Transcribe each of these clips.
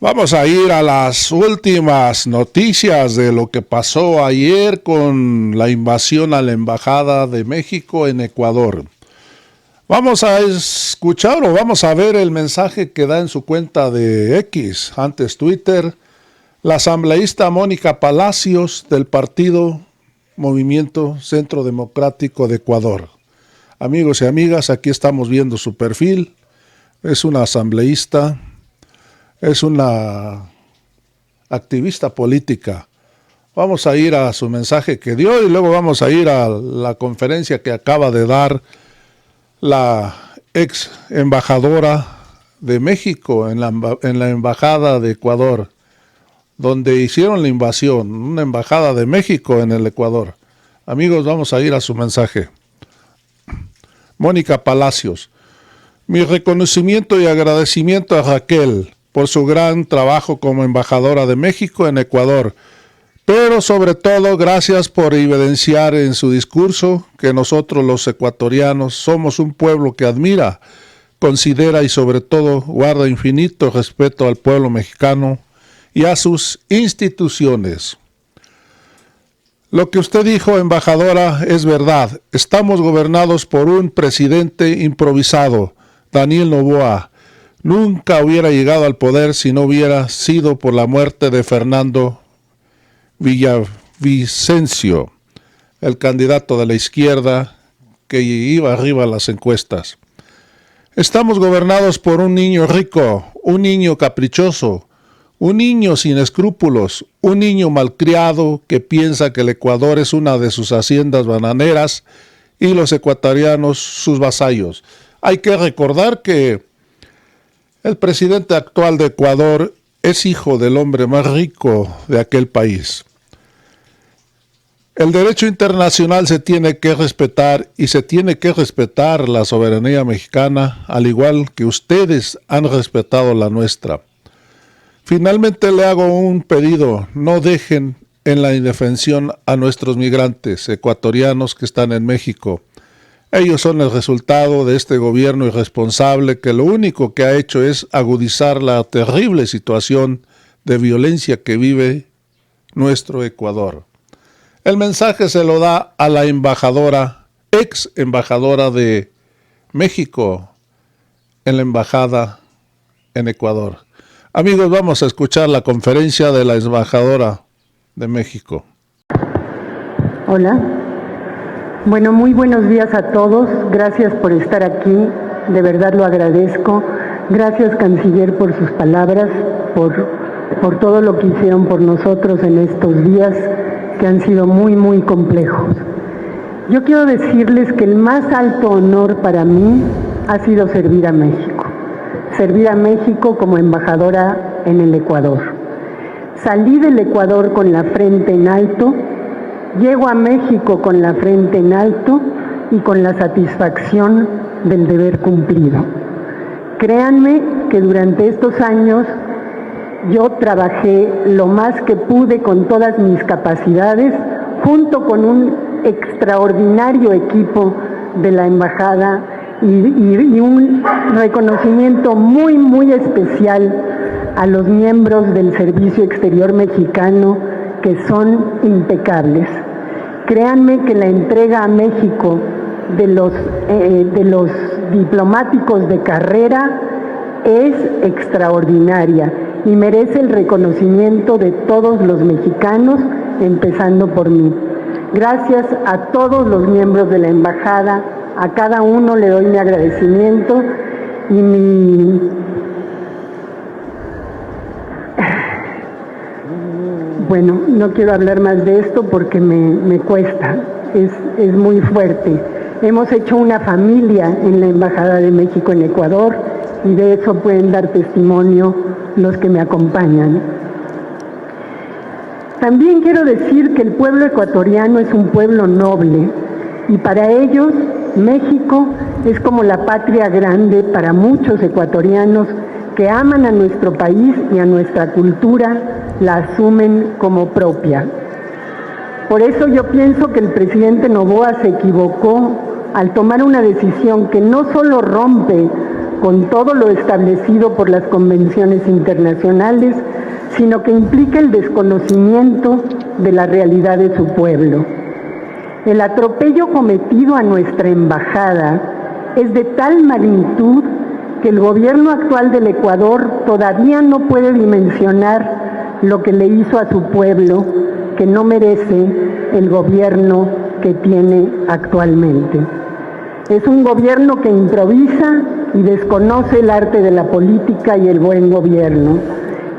Vamos a ir a las últimas noticias de lo que pasó ayer con la invasión a la Embajada de México en Ecuador. Vamos a escuchar o vamos a ver el mensaje que da en su cuenta de X, antes Twitter, la asambleísta Mónica Palacios del partido Movimiento Centro Democrático de Ecuador. Amigos y amigas, aquí estamos viendo su perfil. Es una asambleísta, es una activista política. Vamos a ir a su mensaje que dio y luego vamos a ir a la conferencia que acaba de dar la ex embajadora de México en la embajada de Ecuador, donde hicieron la invasión, una embajada de México en el Ecuador. Amigos, vamos a ir a su mensaje. Mónica Palacios: mi reconocimiento y agradecimiento a Raquel por su gran trabajo como embajadora de México en Ecuador, pero sobre todo gracias por evidenciar en su discurso que nosotros los ecuatorianos somos un pueblo que admira, considera y sobre todo guarda infinito respeto al pueblo mexicano y a sus instituciones. Lo que usted dijo, embajadora, es verdad. Estamos gobernados por un presidente improvisado, Daniel Noboa. Nunca hubiera llegado al poder si no hubiera sido por la muerte de Fernando Villavicencio, el candidato de la izquierda que iba arriba a las encuestas. Estamos gobernados por un niño rico, un niño caprichoso, un niño sin escrúpulos, un niño malcriado que piensa que el Ecuador es una de sus haciendas bananeras y los ecuatorianos sus vasallos. Hay que recordar que el presidente actual de Ecuador es hijo del hombre más rico de aquel país. El derecho internacional se tiene que respetar y se tiene que respetar la soberanía mexicana, al igual que ustedes han respetado la nuestra. Finalmente le hago un pedido: no dejen en la indefensión a nuestros migrantes ecuatorianos que están en México. Ellos son el resultado de este gobierno irresponsable que lo único que ha hecho es agudizar la terrible situación de violencia que vive nuestro Ecuador. El mensaje se lo da a la embajadora, ex embajadora de México en la embajada en Ecuador. Amigos, vamos a escuchar la conferencia de la embajadora de México. Hola. Bueno, muy buenos días a todos. Gracias por estar aquí. De verdad lo agradezco. Gracias, canciller, por sus palabras, por todo lo que hicieron por nosotros en estos días que han sido muy, muy complejos. Yo quiero decirles que el más alto honor para mí ha sido servir a México. Servir a México como embajadora en el Ecuador. Salí del Ecuador con la frente en alto. Llego a México con la frente en alto y con la satisfacción del deber cumplido. Créanme que durante estos años yo trabajé lo más que pude con todas mis capacidades, junto con un extraordinario equipo de la embajada y un reconocimiento muy, muy especial a los miembros del Servicio Exterior Mexicano, que son impecables. Créanme que la entrega a México de los diplomáticos de carrera es extraordinaria y merece el reconocimiento de todos los mexicanos, empezando por mí. Gracias a todos los miembros de la embajada, a cada uno le doy mi agradecimiento y mi Bueno, no quiero hablar más de esto porque me cuesta, es muy fuerte. Hemos hecho una familia en la Embajada de México en Ecuador y de eso pueden dar testimonio los que me acompañan. También quiero decir que el pueblo ecuatoriano es un pueblo noble y para ellos México es como la patria grande para muchos ecuatorianos que aman a nuestro país y a nuestra cultura, la asumen como propia. Por eso yo pienso que el presidente Noboa se equivocó al tomar una decisión que no solo rompe con todo lo establecido por las convenciones internacionales, sino que implica el desconocimiento de la realidad de su pueblo. El atropello cometido a nuestra embajada es de tal magnitud que el gobierno actual del Ecuador todavía no puede dimensionar lo que le hizo a su pueblo, que no merece el gobierno que tiene actualmente. Es un gobierno que improvisa y desconoce el arte de la política y el buen gobierno,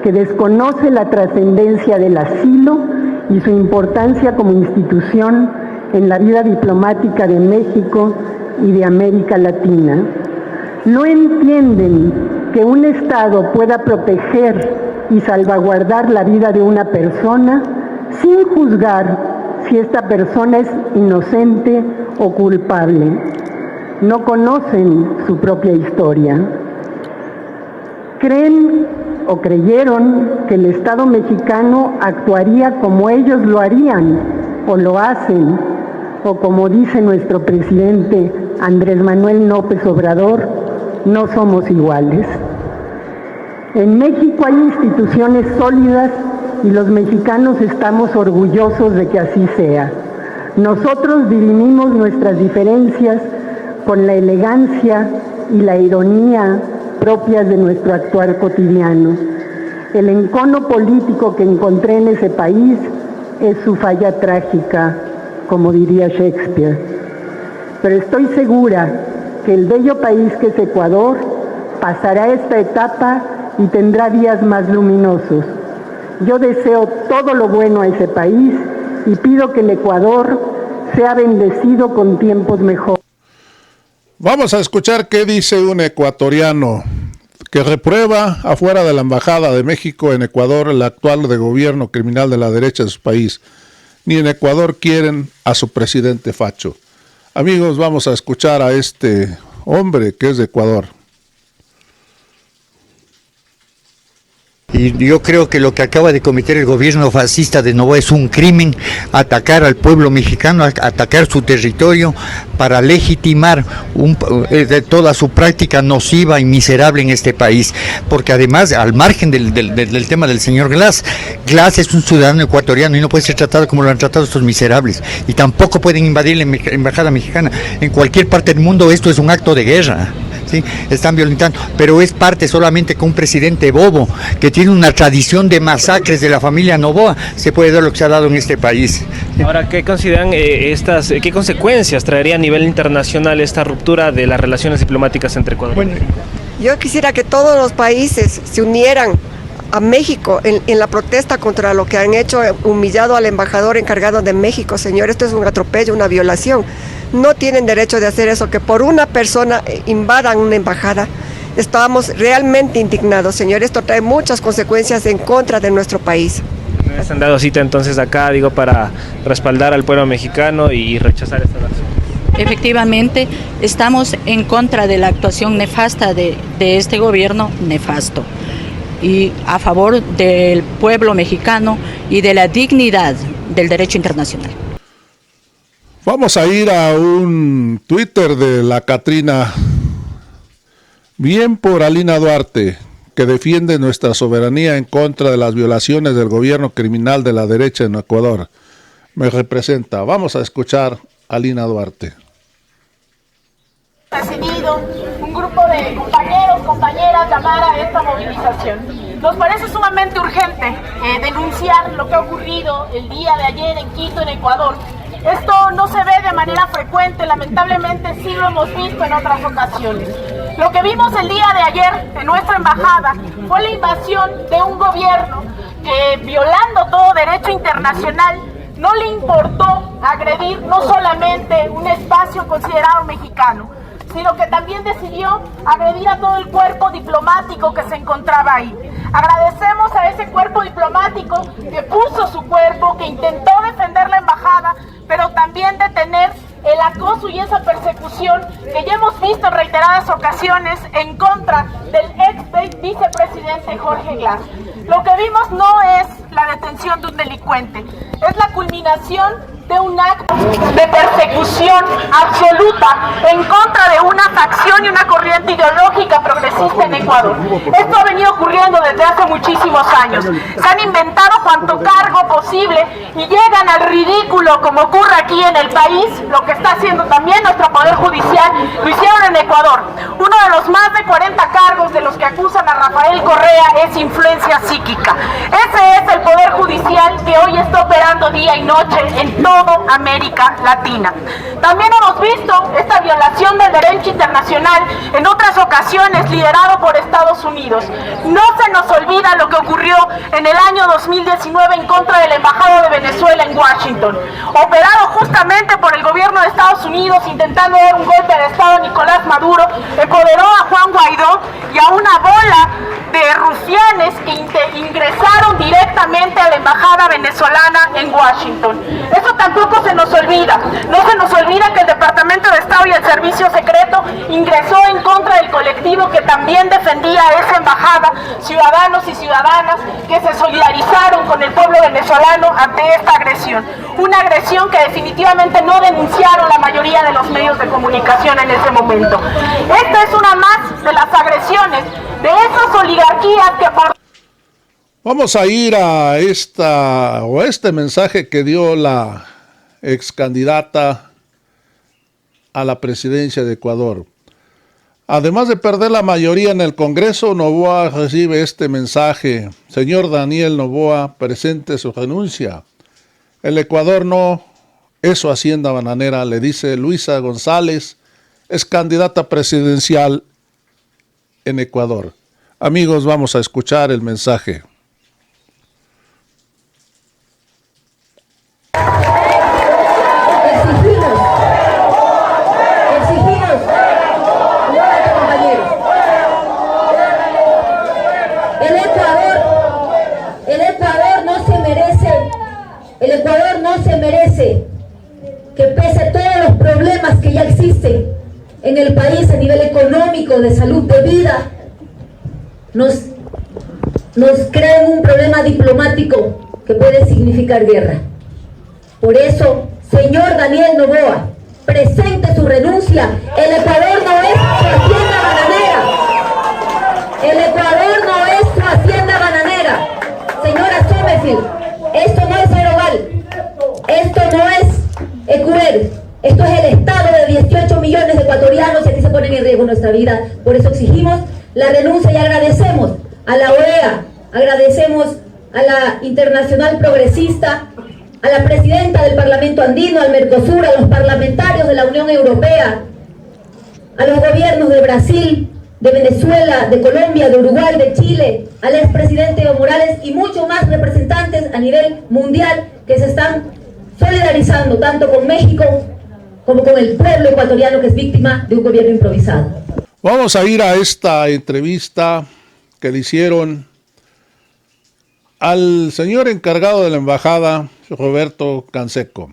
que desconoce la trascendencia del asilo y su importancia como institución en la vida diplomática de México y de América Latina. No entienden que un Estado pueda proteger y salvaguardar la vida de una persona sin juzgar si esta persona es inocente o culpable. No conocen su propia historia. Creen o creyeron que el Estado mexicano actuaría como ellos lo harían o lo hacen, o como dice nuestro presidente Andrés Manuel López Obrador, no somos iguales. En México hay instituciones sólidas y los mexicanos estamos orgullosos de que así sea. Nosotros dirimimos nuestras diferencias con la elegancia y la ironía propias de nuestro actuar cotidiano. El encono político que encontré en ese país es su falla trágica, como diría Shakespeare. Pero estoy segura que el bello país que es Ecuador pasará esta etapa y tendrá días más luminosos. Yo deseo todo lo bueno a ese país y pido que el Ecuador sea bendecido con tiempos mejores. Vamos a escuchar qué dice un ecuatoriano que reprueba afuera de la Embajada de México en Ecuador el actual gobierno criminal de la derecha de su país. Ni en Ecuador quieren a su presidente facho. Amigos, vamos a escuchar a este hombre que es de Ecuador. Y yo creo que lo que acaba de cometer el gobierno fascista de Noboa es un crimen, atacar al pueblo mexicano, atacar su territorio para legitimar de toda su práctica nociva y miserable en este país. Porque además, al margen del tema del señor Glass es un ciudadano ecuatoriano y no puede ser tratado como lo han tratado estos miserables. Y tampoco pueden invadir la embajada mexicana. En cualquier parte del mundo esto es un acto de guerra. ¿Sí? Están violentando, pero es parte solamente con un presidente bobo que tiene una tradición de masacres de la familia Noboa, se puede dar lo que se ha dado en este país. Ahora, ¿qué consideran qué consecuencias traería a nivel internacional esta ruptura de las relaciones diplomáticas entre Ecuador y México? Yo quisiera que todos los países se unieran a México en la protesta contra lo que han hecho, humillado al embajador encargado de México. Señor, esto es un atropello, una violación. No tienen derecho de hacer eso, que por una persona invadan una embajada. Estamos realmente indignados, señor. Esto trae muchas consecuencias en contra de nuestro país. ¿Se han dado cita entonces acá, para respaldar al pueblo mexicano y rechazar esta acción? Efectivamente, estamos en contra de la actuación nefasta de este gobierno nefasto y a favor del pueblo mexicano y de la dignidad del derecho internacional. Vamos a ir a un Twitter de la Catrina. Bien por Alina Duarte, que defiende nuestra soberanía en contra de las violaciones del gobierno criminal de la derecha en Ecuador. Me representa. Vamos a escuchar a Alina Duarte. Decidido un grupo de compañeras llamar a esta movilización. Nos parece sumamente urgente denunciar lo que ha ocurrido el día de ayer en Quito, en Ecuador. Esto no se ve de manera frecuente, lamentablemente sí lo hemos visto en otras ocasiones. Lo que vimos el día de ayer en nuestra embajada fue la invasión de un gobierno que, violando todo derecho internacional, no le importó agredir no solamente un espacio considerado mexicano, sino que también decidió agredir a todo el cuerpo diplomático que se encontraba ahí. Agradecemos a ese cuerpo diplomático que puso su cuerpo, que intentó defender la embajada, pero también detener el acoso y esa persecución que ya hemos visto en reiteradas ocasiones en contra del ex vicepresidente Jorge Glass. Lo que vimos no es la detención de un delincuente. Es la culminación de un acto de persecución absoluta en contra de una facción y una corriente ideológica progresista en Ecuador. Esto ha venido ocurriendo desde hace muchísimos años. Se han inventado cuanto cargo posible y llegan al ridículo, como ocurre aquí en el país, lo que está haciendo también nuestro Poder Judicial, lo hicieron en Ecuador. Uno de los más de 40 cargos de los que acusan a Rafael Correa es influencia psíquica. Ese es el Poder Judicial que hoy está operando día y noche en toda América Latina. También hemos visto esta violación del derecho internacional en otras ocasiones liderado por Estados Unidos. No se nos olvida lo que ocurrió en el año 2019 en contra de la Embajada de Venezuela en Washington, operado justamente por el gobierno de Estados Unidos intentando dar un golpe de Estado a Nicolás Maduro, empoderó a Juan Guaidó y a una bola de rufianes que ingresaron directamente a la Embajada venezolana en Washington. Eso tampoco se nos olvida. No se nos olvida que el Departamento de Estado y el Servicio Secreto ingresó en contra del colectivo que también defendía esa embajada, ciudadanos y ciudadanas que se solidarizaron con el pueblo venezolano ante esta agresión. Una agresión que definitivamente no denunciaron la mayoría de los medios de comunicación en ese momento. Esta es una más de las agresiones de esas oligarquías que por... Vamos a ir a este mensaje que dio la ex candidata a la presidencia de Ecuador. Además de perder la mayoría en el Congreso, Noboa recibe este mensaje. Señor Daniel Noboa, presente su renuncia. El Ecuador no es su hacienda bananera, le dice Luisa González, es candidata presidencial en Ecuador. Amigos, vamos a escuchar el mensaje. El Ecuador no se merece que pese a todos los problemas que ya existen en el país a nivel económico, de salud, de vida, nos creen un problema diplomático que puede significar guerra. Por eso, señor Daniel Noboa, presente su renuncia. El Ecuador no es su hacienda bananera. El Ecuador no es su hacienda bananera. Señora Sommerfield, esto no es Aeroval, esto no es Ecuer, esto es el Estado de 18 millones de ecuatorianos y aquí se ponen en riesgo nuestra vida. Por eso exigimos la renuncia y agradecemos a la OEA, agradecemos a la Internacional Progresista, a la presidenta del Parlamento Andino, al Mercosur, a los parlamentarios de la Unión Europea, a los gobiernos de Brasil, de Venezuela, de Colombia, de Uruguay, de Chile, al expresidente Evo Morales y muchos más representantes a nivel mundial que se están solidarizando tanto con México como con el pueblo ecuatoriano que es víctima de un gobierno improvisado. Vamos a ir a esta entrevista que le hicieron al señor encargado de la embajada, Roberto Canseco.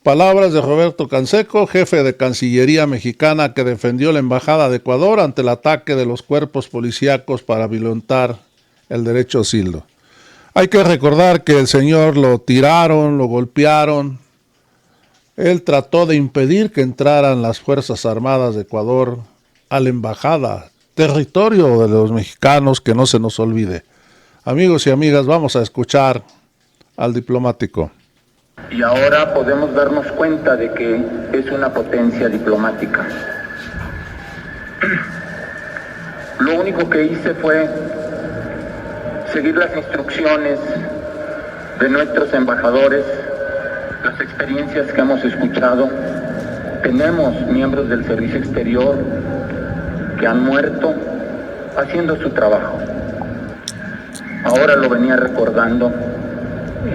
Palabras de Roberto Canseco, jefe de Cancillería mexicana que defendió la embajada de Ecuador ante el ataque de los cuerpos policíacos para violentar el derecho a asilo. Hay que recordar que el señor lo tiraron, lo golpearon. Él trató de impedir que entraran las Fuerzas Armadas de Ecuador a la embajada, territorio de los mexicanos, que no se nos olvide. Amigos y amigas, vamos a escuchar al diplomático. Y ahora podemos darnos cuenta de que es una potencia diplomática. Lo único que hice fue seguir las instrucciones de nuestros embajadores, las experiencias que hemos escuchado. Tenemos miembros del servicio exterior que han muerto haciendo su trabajo. Ahora lo venía recordando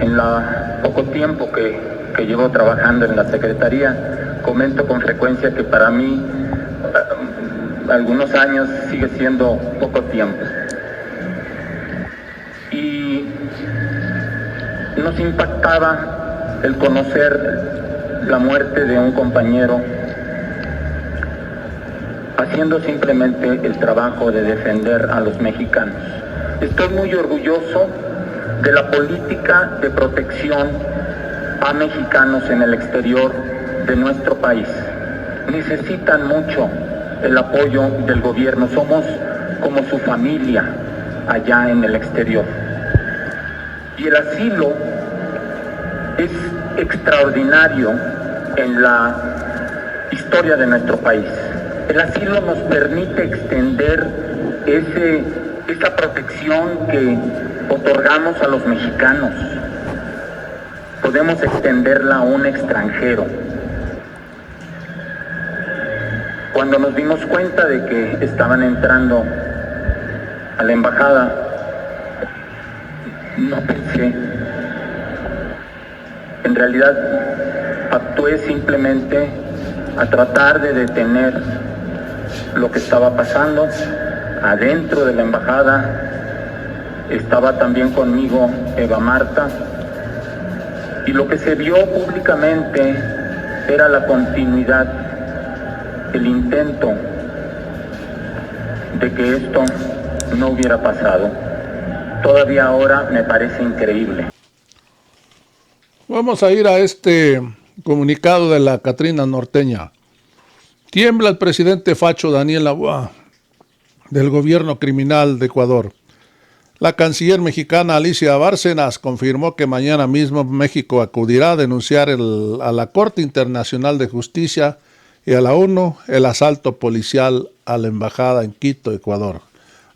en la poco tiempo que llevo trabajando en la Secretaría. Comento con frecuencia que para mí algunos años sigue siendo poco tiempo. Y nos impactaba el conocer la muerte de un compañero haciendo simplemente el trabajo de defender a los mexicanos. Estoy muy orgulloso de la política de protección a mexicanos en el exterior de nuestro país. Necesitan mucho el apoyo del gobierno, somos como su familia allá en el exterior. Y el asilo es extraordinario en la historia de nuestro país. El asilo nos permite extender esa protección que otorgamos a los mexicanos. Podemos extenderla a un extranjero. Cuando nos dimos cuenta de que estaban entrando a la embajada, no pensé. En realidad, actué simplemente a tratar de detener lo que estaba pasando. Adentro de la embajada estaba también conmigo Eva Marta, y lo que se vio públicamente era la continuidad, el intento de que esto no hubiera pasado. Todavía ahora me parece increíble. Vamos a ir a este comunicado de la Catrina Norteña. Tiembla el presidente facho Daniel Noboa del gobierno criminal de Ecuador. La canciller mexicana Alicia Bárcenas confirmó que mañana mismo México acudirá a denunciar a la Corte Internacional de Justicia y a la ONU el asalto policial a la embajada en Quito, Ecuador.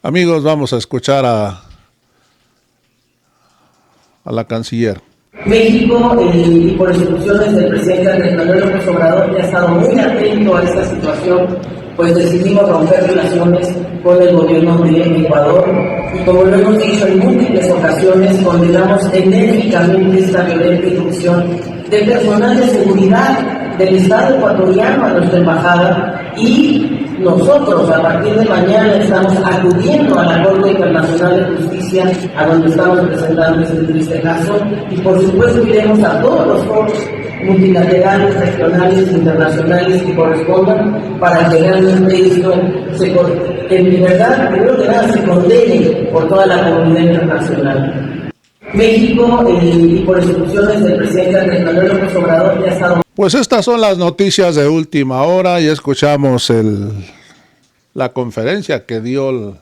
Amigos, vamos a escuchar a la canciller. México, y por instrucciones del presidente Andrés Manuel López Obrador, ya ha estado muy atento a esta situación, pues decidimos romper relaciones con el gobierno de Ecuador, y como lo hemos dicho en múltiples ocasiones, condenamos enérgicamente esta violenta irrupción de personal de seguridad del Estado ecuatoriano a nuestra embajada, y nosotros a partir de mañana estamos acudiendo a la Corte Internacional de Justicia, a donde estamos presentando este triste caso, y por supuesto iremos a todos los foros multilaterales, regionales, internacionales que correspondan, para que realmente esto en verdad, primero que nada, se condene por toda la comunidad internacional. México, y por instrucciones del presidente Andrés Manuel López Obrador, ya ha estado... Pues estas son las noticias de última hora y escuchamos la conferencia que dio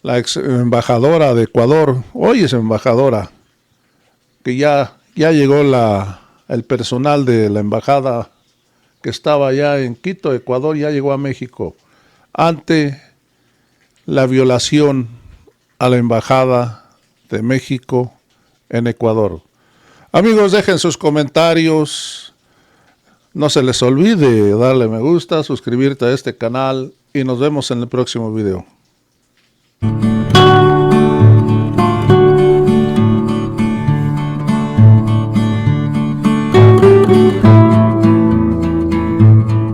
la ex embajadora de Ecuador, hoy es embajadora, que ya llegó el personal de la embajada que estaba allá en Quito, Ecuador, ya llegó a México ante la violación a la embajada de México en Ecuador. Amigos, dejen sus comentarios. No se les olvide darle me gusta, suscribirte a este canal y nos vemos en el próximo video.